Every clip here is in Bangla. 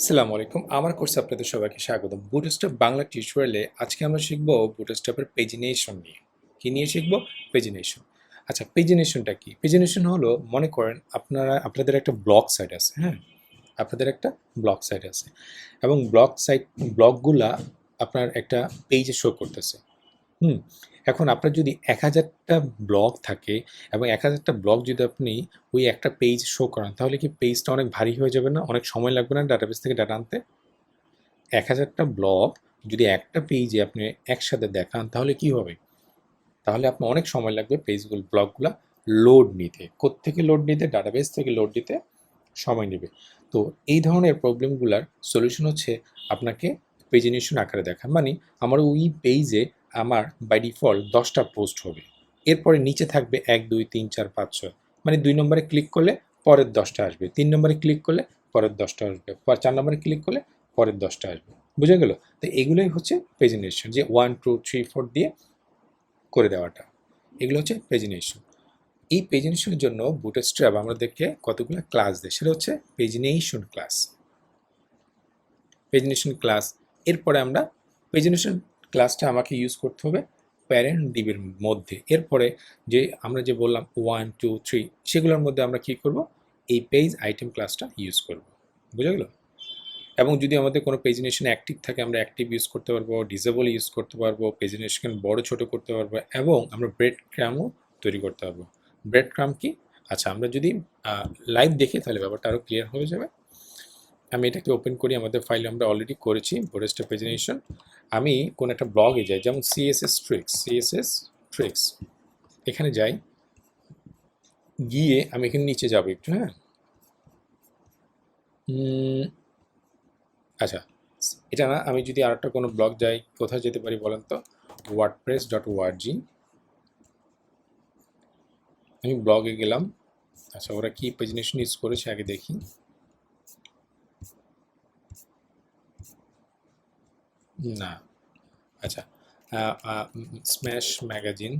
আসসালামু আলাইকুম। আমার কোর্সে আপনাদের সবাইকে স্বাগতম। বুটস্ট্র্যাপ বাংলা টিউটোরিয়ালে আজকে আমরা শিখব বুটস্ট্র্যাপের পেজিনেশন নিয়ে। কি নিয়ে শিখব? পেজিনেশন। আচ্ছা, পেজিনেশনটা কি? পেজিনেশন হলো, মনে করেন আপনাদের একটা ব্লগ সাইট আছে, হ্যাঁ? আপনাদের একটা ব্লগ সাইট আছে এবং ব্লগগুলা আপনার একটা পেজে শো করতেছে। হুম? এখন আপনার যদি ১,০০০টা ব্লগ থাকে এবং ১,০০০টা ব্লগ যদি আপনি ওই একটা পেজ শো করান, তাহলে কি পেজটা অনেক ভারী হয়ে যাবে না? অনেক সময় লাগবে না ডাটাবেস থেকে ডাটা আনতে? ১,০০০টা ব্লগ যদি একটা পেজে আপনি একসাথে দেখান তাহলে কি হবে? তাহলে আপনার অনেক সময় লাগবে ব্লগগুলা লোড নিতে। কোত্থেকে লোড নিতে? ডাটাবেস থেকে লোড দিতে সময় নেবে। তো এই ধরনের প্রবলেমগুলার সলিউশন হচ্ছে আপনাকে পেজিনেশন আকারে দেখা। মানে আমার ওই পেজে আমার বাই ডিফল্ট ১০টা পোস্ট হবে। এরপরে নিচে থাকবে ১, ২, ৩, ৪, ৫, ৬। মানে ২ নম্বরে ক্লিক করলে পরের ১০টা আসবে। ৩ নম্বরে ক্লিক করলে পরের ১০টা আসবে। ৪ নম্বরে ক্লিক করলে পরের 10টা আসবে। বুঝা গেল? তো এগুলোই হচ্ছে পেজিনেশন, যে 1, 2, 3, 4 দিয়ে করে দেওয়াটা। এগুলো হচ্ছে পেজিনেশন। এই পেজিনেশনের জন্য বুটস্ট্র্যাপ আমাদেরকে কতগুলো ক্লাস দেয়, সেটা হচ্ছে পেজিনেশন ক্লাস। পেজিনেশন ক্লাস, এরপরে আমরা পেজিনেশন ক্লাসটা আমাকে ইউজ করতে হবে প্যারেন্ট ডিবির মধ্যে। এরপরে আমরা যে বললাম 1, 2, 3, সেগুলোর মধ্যে আমরা কি করব? এই পেজ আইটেম ক্লাসটা ইউজ করব। বুঝা গেল? এবং যদি আমাদের কোনো পেজিনেশন অ্যাক্টিভ থাকে, আমরা অ্যাক্টিভ ইউজ করতে পারবো, ডিসেবল ইউজ করতে পারবো, পেজিনেশন বড় ছোট করতে পারবো, এবং আমরা ব্রেড ক্রামও তৈরি করতে পারবো। ব্রেড ক্রাম কি? আচ্ছা, আমরা যদি লাইভ দেখি তাহলে ব্যাপারটা আরও ক্লিয়ার হয়ে যাবে। আমি এটাকে ওপেন করি। আমাদের ফাইলে আমরা অলরেডি করেছি বুটস্ট্র্যাপ পেজিনেশন। আমি কোনো একটা ব্লগে যাই, যেমন সিএসএস ট্রিক্স, এখানে যাই। গিয়ে আমি এখানে নিচে যাবো একটু, হ্যাঁ। আচ্ছা, এটা না, আমি যদি আর একটা কোনো ব্লগ যাই, কোথায় যেতে পারি বলেন তো? wordpress.org। আমি ব্লগে গেলাম। আচ্ছা, ওরা কি পেজিনেশন ইউজ করেছে আগে দেখি। না, আচ্ছা, স্ম্যাশ ম্যাগাজিন,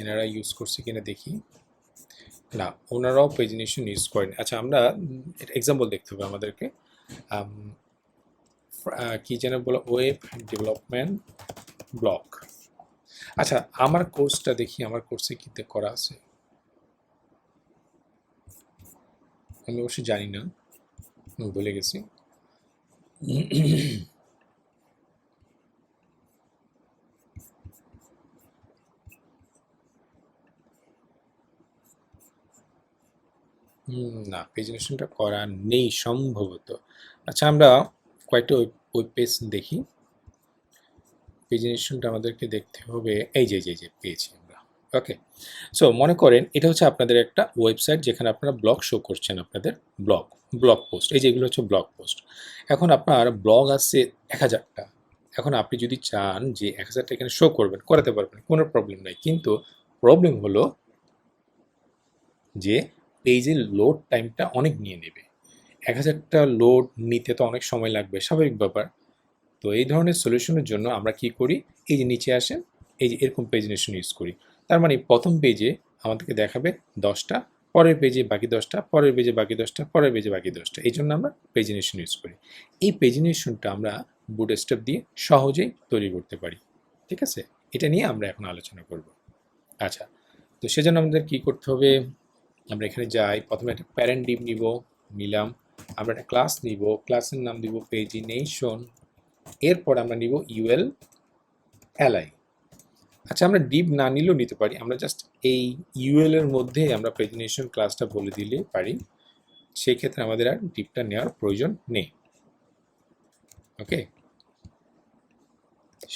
এনারা ইউজ করছে কিনা দেখি। না, ওনারাও পেজিনেশন ইউজ করেন। আচ্ছা, আমরা এক্সাম্পল দেখতে হবে আমাদেরকে। কি যেন বলো, ওয়েব ডেভেলপমেন্ট ব্লগ। আচ্ছা, আমার কোর্সটা দেখি, আমার কোর্সে কী করা আছে। আমি অবশ্যই জানি না, ভুলে গেছি। না, পেজিনেশনটা করা নেই সম্ভবত। আচ্ছা, আমরা কয়েকটা ওয়েব পেজ দেখি। পেজিনেশনটা আমাদেরকে দেখতে হবে। এই যে পেয়েছি আমরা। ওকে, সো মনে করেন এটা হচ্ছে আপনাদের একটা ওয়েবসাইট, যেখানে আপনারা ব্লগ শো করছেন, আপনাদের ব্লগ পোস্ট। এই যে এগুলো হচ্ছে ব্লগ পোস্ট। এখন আপনার ব্লগ আছে ১,০০০টা। এখন আপনি যদি চান যে ১,০০০টা এখানে শো করবেন, করাতে পারবেন, কোনো প্রবলেম নাই। কিন্তু প্রবলেম হলো যে পেজের লোড টাইমটা অনেক নিয়ে নেবে। ১,০০০টা লোড নিতে তো অনেক সময় লাগবে, স্বাভাবিক ব্যাপার। তো এই ধরনের সলিউশনের জন্য আমরা কি করি? এই যে নিচে আসেন, এই যে এরকম পেজিনেশন ইউজ করি। তার মানে প্রথম পেজে আমাদেরকে দেখাবে 10টা, পরের পেজে বাকি 10টা, পরের পেজে বাকি 10টা, পরের পেজে বাকি 10টা। এই জন্য আমরা পেজিনেশন ইউজ করি। এই পেজিনেশনটা আমরা বুটস্ট্র্যাপ দিয়ে সহজেই তৈরি করতে পারি। ঠিক আছে? এটা নিয়ে আমরা এখন আলোচনা করব। আচ্ছা, তো সেজন্য আমাদের কি করতে হবে? আমরা এখানে যাই, প্রথমে একটা প্যারেন্ট ডিভ নিলাম। আমরা একটা ক্লাস নিব, ক্লাসের নাম দিব পেজিনেশন। এরপর আমরা নিব ইউএল এলআই। আচ্ছা, আমরা ডিপ না নিলেও নিতে পারি, আমরা জাস্ট এই ইউএল এর মধ্যে আমরা পেজিনেশন ক্লাসটা বলে দিলে পারি। সেই ক্ষেত্রে আমাদের আর ডিপটা নেওয়ার প্রয়োজন নেই। ওকে,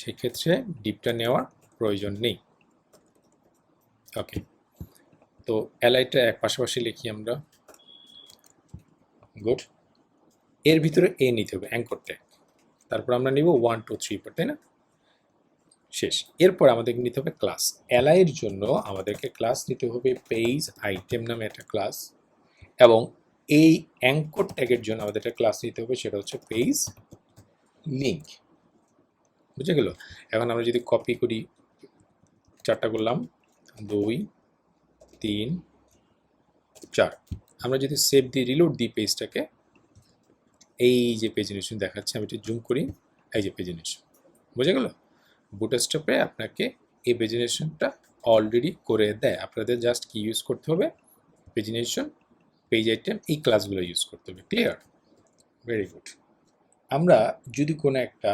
সেক্ষেত্রে ডিপটা নেওয়ার প্রয়োজন নেই। ওকে, তো এলআইটা এক পাশাপাশি লিখি আমরা। গুড। এর ভিতরে এ নিতে হবে, অ্যাঙ্কর ট্যাগ। তারপর আমরা নিব 1, 2, 3 পর, তাই না? শেষ। এরপর আমাদেরকে নিতে হবে ক্লাস। এলআই এর জন্য আমাদেরকে ক্লাস নিতে হবে পেজ আইটেম নামে একটা ক্লাস, এবং এই অ্যাঙ্কর ট্যাগের জন্য আমাদের একটা ক্লাস নিতে হবে, সেটা হচ্ছে পেজ লিঙ্ক। বুঝে গেল? এখন আমরা যদি কপি করি, 4টা করলাম, 2, 3, 4। আমরা যদি সেভ দিয়ে রিলোড দিই পেজটাকে, এই যে পেজিনেশন দেখাচ্ছে, আমি একটু জুম করি, এই যে পেজিনেশন, বুঝে গেল? বুটস্ট্র্যাপে আপনাকে এই পেজিনেশনটা অলরেডি করে দেয়। আপনাদের জাস্ট কি ইউজ করতে হবে? পেজিনেশন, পেজ আইটেম, এই ক্লাসগুলো ইউজ করতে হবে। ক্লিয়ার? Very good. আমরা যদি কোনো একটা,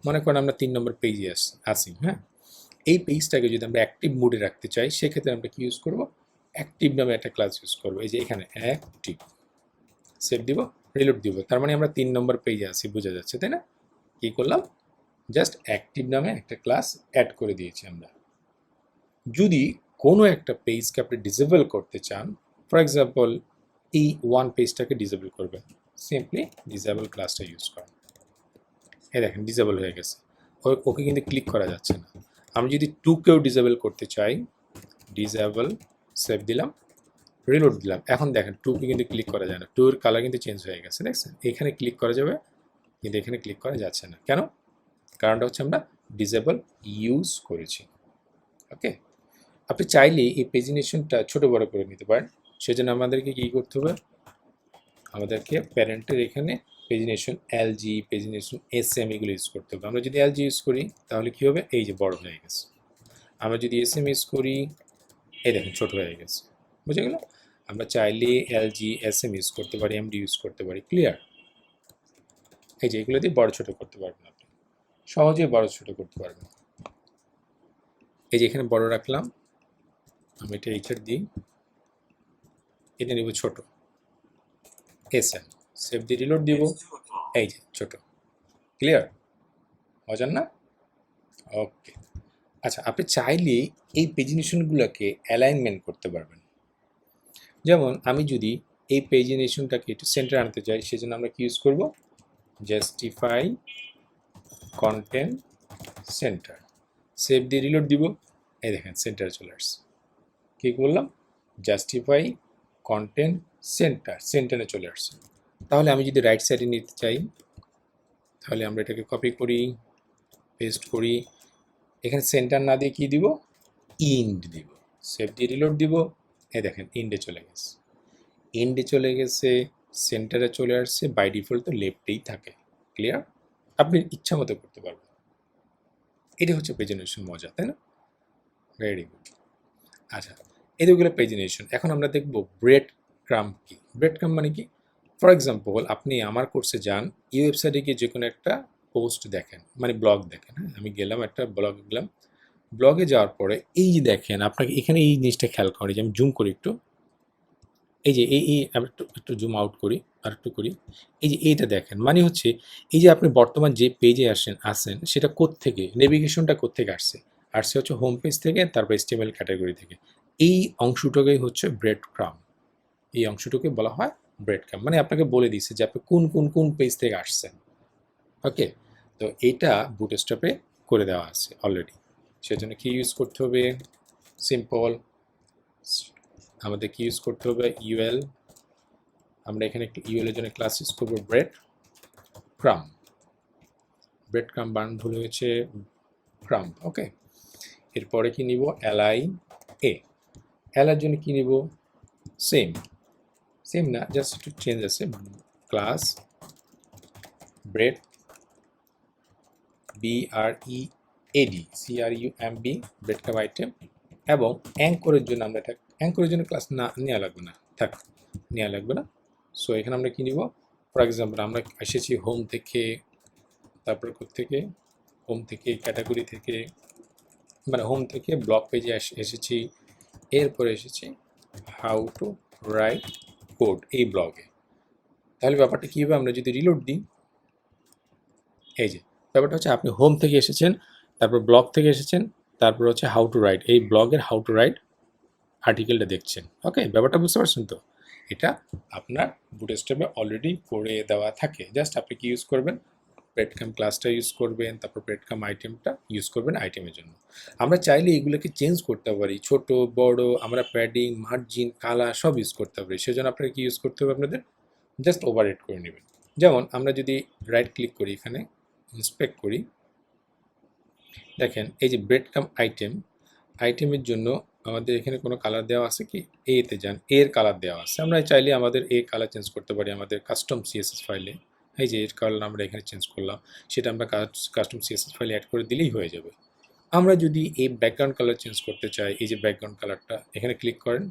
মনে করেন আমরা 3 নম্বর পেজে আসি, হ্যাঁ, এই পেজটাকে যদি আমরা অ্যাক্টিভ মোডে রাখতে চাই, সেক্ষেত্রে আমরা কি ইউজ করব? অ্যাক্টিভ নামে একটা ক্লাস ইউজ করবো। এই যে এখানে অ্যাক্টিভ, সেভ দিব, রিলোড দিব, তার মানে আমরা 3 নম্বর পেজে আসি, বোঝা যাচ্ছে, তাই না? কি করলাম? জাস্ট অ্যাক্টিভ নামে একটা ক্লাস অ্যাড করে দিয়েছি আমরা। যদি কোনো একটা পেজকে আপনি ডিসেবল করতে চান, ফর এক্সাম্পল এই ওয়ান পেজটাকে ডিসেবল করবেন, সিম্পলি ডিসেবল ক্লাসটা ইউজ করেন। এই দেখেন ডিসেবল হয়ে গেছে, ওকে কিন্তু ক্লিক করা যাচ্ছে না। আমি যদি টুকেও ডিসেবল করতে চাই, ডিসেবল, সেভ দিলাম, রিলোড দিলাম, এখন দেখেন টুকে কিন্তু ক্লিক করা যায় না, টুর কালার কিন্তু চেঞ্জ হয়ে গেছে, দেখছেন? এখানে ক্লিক করা যাবে কিন্তু এখানে ক্লিক করা যাচ্ছে না। কেন? কারণটা হচ্ছে আমরা ডিসেবল ইউজ করেছি। ওকে, আপনি চাইলে এই পেজিনেশনটা ছোট বড় করে নিতে পারেন। সেজন্য আমাদেরকে কী করতে হবে? আমাদেরকে প্যারেন্টের এখানে pagination-lg, pagination-sm এগুলো ইউজ করতে হবে। আমরা যদি lg ইউজ করি তাহলে কী হবে? এই যে বড় হয়ে গেছে। আমরা যদি sm ইউজ করি, এই দেখেন ছোট হয়ে গেছে, বুঝে গেল? আমরা চাইলে lg, sm ইউজ করতে পারি, md ইউজ করতে পারি। ক্লিয়ার? এই যে এগুলো দিয়ে বড় ছোট করতে পারবেন, আপনি সহজেই বড় ছোট করতে পারবেন। এই যে এখানে বড় রাখলাম, আমি এটা এইটার দিই, এটা নেব ছোট, sm, সেভ দিয়ে রিলোড দিব, এই যে ছোট। ক্লিয়ার? মজার না? ওকে, আচ্ছা, আপনি চাইলে এই পেজিনেশনগুলোকে অ্যালাইনমেন্ট করতে পারবেন। যেমন আমি যদি এই পেজিনেশনটাকে একটু সেন্টার আনতে চাই, সেজন্য আমরা কি ইউজ করব? জাস্টিফাই কন্টেন্ট সেন্টার, সেভ দিয়ে রিলোড দিব, এই দেখেন সেন্টারে চলে আসছে। কী করলাম? জাস্টিফাই কন্টেন্ট সেন্টার, সেন্টারে চলে আসছে। তাহলে আমি যদি রাইট সাইডে নিতে চাই, তাহলে আমরা এটাকে কপি করি, পেস্ট করি, এখানে সেন্টার না দিয়ে কী দিব? ইন্ড দিব, সেভ দিয়ে রিলোড দিব, এই দেখেন ইন্ডে চলে গেছে, ইন্ডে চলে গেছে, সেন্টারে চলে আসছে, বাই ডিফল্ট তো লেফটেই থাকে। ক্লিয়ার? আপনি ইচ্ছা মতো করতে পারবেন। এটা হচ্ছে পেজিনেশন মজা, তাই না? Very good. আচ্ছা, এই দুগুলো পেজিনেশন। এখন আমরা দেখব ব্রেড ক্রাম্ব কি। ব্রেড ক্রাম্ব মানে কি? ফর এক্সাম্পল আপনি আমার কোর্সে যান, এই ওয়েবসাইটে গিয়ে যে কোনো একটা পোস্ট দেখেন, মানে ব্লগ দেখেন, হ্যাঁ, আমি গেলাম একটা ব্লগে গেলাম, ব্লগে যাওয়ার পরে এই যে দেখেন, আপনাকে এখানে এই জিনিসটা খেয়াল করি, যে আমি জুম করি একটু, এই যে এই আমি একটু একটু জুম আউট করি, আর একটু করি, এই যে এইটা দেখেন, মানে হচ্ছে এই যে আপনি বর্তমান যে পেজে আসেন সেটা কোত্থেকে, নেভিগেশনটা কোত্থেকে আসছে? আসছে হচ্ছে হোম পেজ থেকে, তারপর HTML ক্যাটাগরি থেকে। এই অংশটুকুই হচ্ছে ব্রেড ক্রাম্ব। এই অংশটুকুই বলা হয় ব্রেড ক্রাম্ব, মানে আপনাকে বলে দিচ্ছে যে আপনি কোন কোন কোন পেজ থেকে আসছেন। ওকে, তো এইটা বুটস্ট্র্যাপে করে দেওয়া আছে অলরেডি। সেজন্য কি ইউজ করতে হবে? সিম্পল, আমাদের কি ইউজ করতে হবে? ইউএল। আমরা এখানে একটি ইউএল এর জন্য ক্লাস ইউজ করব ব্রেড ক্রাম্ব। ব্রেড ক্রাম্ব বানান ভুল হয়েছে, ক্রাম্ব। ওকে, এরপরে কি নিব? এলআই এ। এলার জন্য কি নিব? সেম, সেম না, জাস্ট একটু চেঞ্জ আছে, class bread, BREAD, CRUMB, bread crumb item. এবং অ্যাঙ্করের জন্য আমরা এটা, অ্যাঙ্করের জন্য ক্লাস না নেওয়া লাগবে না, থাক, নেওয়া লাগবে না। সো এখানে আমরা কি নিব? ফর এক্সাম্পল আমরা এসেছি হোম থেকে, তারপর থেকে হোম থেকে ক্যাটাগরি থেকে, মানে হোম থেকে ব্লগ পেজে এসেছি, এরপরে এসেছি হাউ টু রাইট কোড এই ব্লগে। তাহলে ব্যাপারটা কী হবে? আমরা যদি রিলোড দিই, এই যে ব্যাপারটা হচ্ছে আপনি হোম থেকে এসেছেন, তারপর ব্লগ থেকে এসেছেন, তারপর হচ্ছে হাউ টু রাইট, এই ব্লগের হাউ টু রাইট আর্টিকেলটা দেখছেন। ওকে, ব্যাপারটা বুঝতে পারছেন তো? এটা আপনার বুটস্ট্র্যাপে অলরেডি করে দেওয়া থাকে, জাস্ট আপনি কি ইউজ করবেন? ব্রেডক্রাম্ব ক্লাসটা ইউজ করবেন, তারপর ব্রেডক্রাম্ব আইটেমটা ইউজ করবেন আইটেমের জন্য। আমরা চাইলে এগুলোকে চেঞ্জ করতে পারি, ছোট বড়, আমরা প্যাডিং, মার্জিন, কালার সব ইউজ করতে পারি। সেজন্য আপনাকে কি ইউজ করতে হবে? আপনাদের জাস্ট ওভাররাইট করে নেবেন। যেমন আমরা যদি রাইট ক্লিক করি, এখানে ইন্সপেক্ট করি, দেখেন এই যে ব্রেডক্রাম্ব আইটেম, আইটেমের জন্য আমাদের এখানে কোনো কালার দেওয়া আছে কি? এতে যান, এর কালার দেওয়া আছে। আমরা চাইলে আমাদের এ কালার চেঞ্জ করতে পারি আমাদের কাস্টম সিএসএস ফাইলে। এই যে এর কালার আমরা এখানে চেঞ্জ করলাম, সেটা আমরা কাস্টম সিএসএস ফাইলে অ্যাড করে দিলেই হয়ে যাবে। আমরা যদি এই ব্যাকগ্রাউন্ড কালার চেঞ্জ করতে চাই, এই যে ব্যাকগ্রাউন্ড কালারটা এখানে ক্লিক করেন,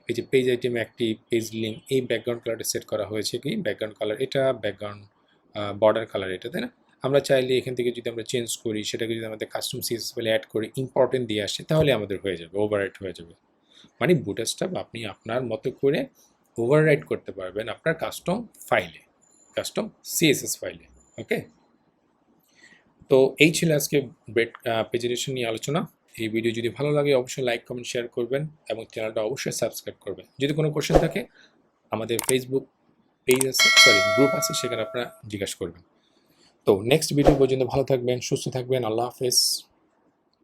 এই যে page item active, page link, এই ব্যাকগ্রাউন্ড কালারটা সেট করা হয়েছে কি? ব্যাকগ্রাউন্ড কালার এটা, ব্যাকগ্রাউন্ড বর্ডার কালার এটা, তাই না? আমরা চাইলে এখান থেকে যদি আমরা চেঞ্জ করি, সেটাকে যদি আমাদের কাস্টম সিএসএস ফাইলে অ্যাড করে ইম্পর্টেন্ট দিয়ে আসে, তাহলে আমাদের হয়ে যাবে, ওভাররাইট হয়ে যাবে। মানে বুটস্ট্র্যাপ আপনি আপনার মতো করে ওভাররাইট করতে পারবেন আপনার কাস্টম ফাইলে, কাস্টম সিএসএস ফাইলে। ওকে, তো এই ছিল আজকে পেজিনেশন নিয়ে আলোচনা। এই ভিডিও যদি ভালো লাগে অবশ্যই লাইক কমেন্ট শেয়ার করবেন এবং চ্যানেলটা অবশ্যই সাবস্ক্রাইব করবেন। যদি কোনো কোশ্চেন থাকে আমাদের ফেসবুক পেজ আছে, গ্রুপ আছে, সেখানে আপনারা জিজ্ঞাসা করবেন। তো নেক্সট ভিডিও পর্যন্ত ভালো থাকবেন, সুস্থ থাকবেন, আল্লাহ হাফেজ।